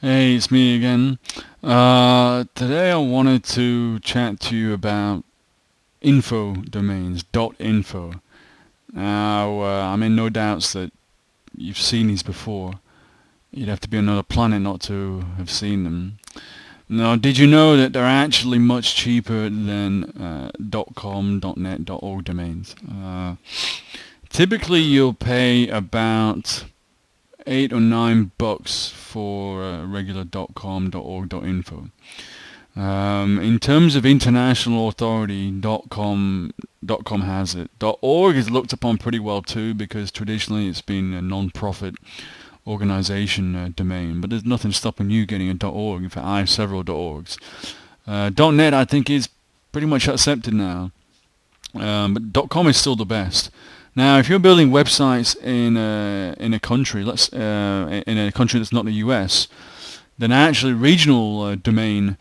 Hey, it's me again. Today I wanted to chat to you about info domains, .info. Now, I'm in no doubts that you've seen these before. You'd have to be on another planet not to have seen them. Now, did you know that they're actually much cheaper than .com, .net, .org domains? Typically, you'll pay about $8 or $9 for regular .com, .org, .info. In terms of international authority, .com has it. .org is looked upon pretty well too because traditionally it's been a non-profit organization domain, but there's nothing stopping you getting a .org. In fact, I have several .orgs. .net I think is pretty much accepted now, but .com is still the best. Now, if you're building websites in a country, in a country that's not the U.S., then actually regional domain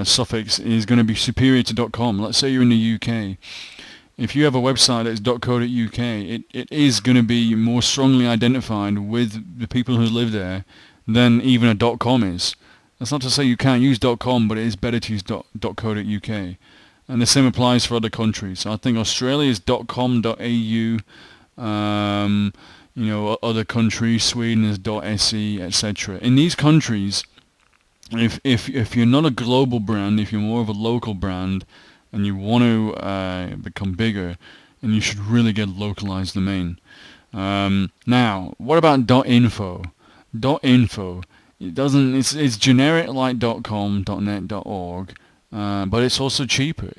suffix is going to be superior to .com. Let's say you're in the UK. If you have a website that's .co.uk, it is going to be more strongly identified with the people who live there than even a .com is. That's not to say you can't use .com, but it is better to use .co.uk. And the same applies for other countries. So I think Australia is .com.au, other countries, Sweden is .se, etc. In these countries, if you're not a global brand, if you're more of a local brand, and you want to become bigger, then you should really get a localized domain. Now, what about .info? .info, it's generic like .com, .net, .org, but it's also cheaper.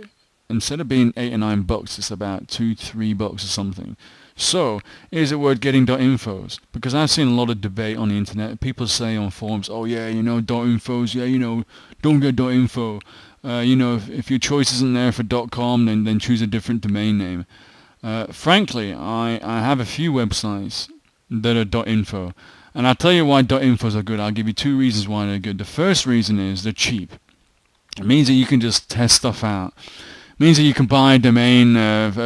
Instead of being $8 or $9, it's about $2-3 or something. So, is it worth getting .infos? Because I've seen a lot of debate on the internet. People say on forums, oh yeah, .infos, yeah, don't get .info. If your choice isn't there for .com, then choose a different domain name. Frankly, I have a few websites that are .info. And I'll tell you why .infos are good. I'll give you two reasons why they're good. The first reason is they're cheap. It means that you can just test stuff out. It means that you can buy a domain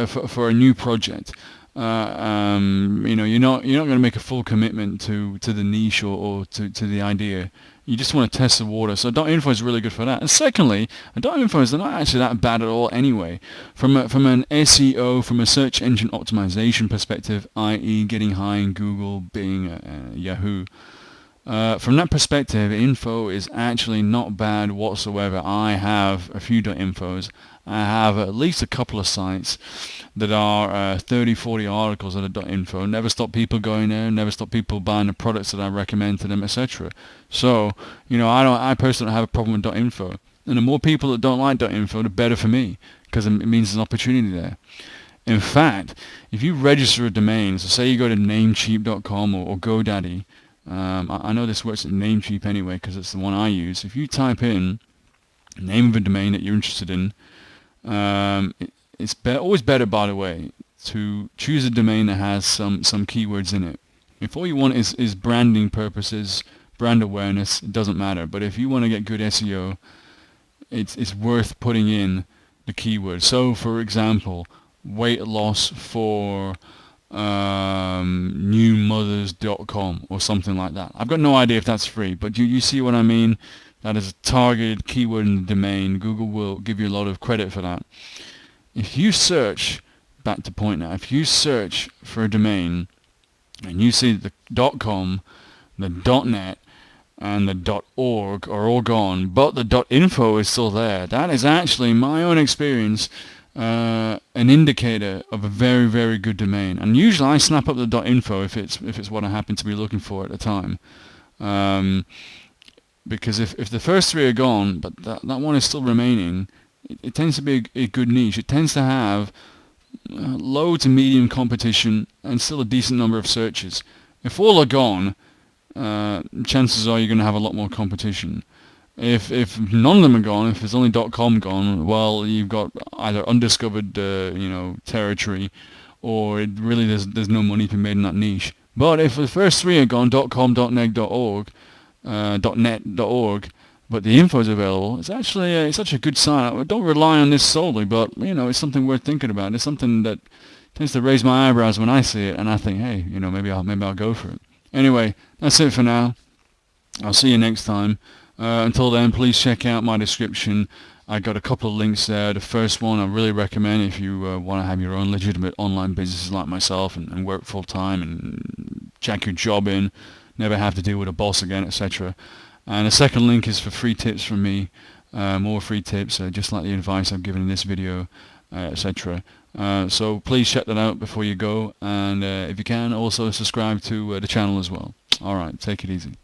for a new project. You're not going to make a full commitment to the niche or to the idea. You just want to test the water. So .info is really good for that. And secondly, .infos are not actually that bad at all anyway. From an SEO, from a search engine optimization perspective, i.e. getting high in Google, Bing, Yahoo. From that perspective, info is actually not bad whatsoever. I have a few .infos. I have at least a couple of sites that are 30, 40 articles that are .info. Never stop people going there. Never stop people buying the products that I recommend to them, etc. So, I personally don't have a problem with .info. And the more people that don't like .info, the better for me, because it means there's an opportunity there. In fact, if you register a domain, so say you go to Namecheap.com or GoDaddy, I know this works at Namecheap anyway because it's the one I use. If you type in the name of a domain that you're interested in, it's always better, by the way, to choose a domain that has some keywords in it. If all you want is branding purposes, brand awareness, it doesn't matter. But if you want to get good SEO, it's worth putting in the keywords. So, for example, weight loss for newmothers.com or something like that. I've got no idea if that's free, but you see what I mean? That is a targeted keyword in the domain. Google will give you a lot of credit for that. If you search, back to point now, if you search for a domain and you see the .com, the .net, and the .org are all gone, but the .info is still there, that is actually, my own experience, an indicator of a very, very good domain. And usually I snap up the .info if it's what I happen to be looking for at the time. Because if the first three are gone, but that one is still remaining, it tends to be a good niche. It tends to have low to medium competition and still a decent number of searches. If all are gone, chances are you're going to have a lot more competition. If none of them are gone, if there's only .com gone, well, you've got either undiscovered territory, or there's no money to be made in that niche. But if the first three are gone, .com, .net, .org, .net.org, but the info is available, it's actually it's such a good sign. I don't rely on this solely, but it's something worth thinking about. It's something that tends to raise my eyebrows when I see it, and I think, hey, maybe I'll go for it. Anyway, that's it for now. I'll see you next time. Until then, please check out my description. I got a couple of links there. The first one I really recommend if you want to have your own legitimate online businesses like myself and work full time and jack your job in, never have to deal with a boss again, etc. And the second link is for free tips from me, more free tips, just like the advice I've given in this video, etc. So please check that out before you go, and if you can, also subscribe to the channel as well. Alright, take it easy.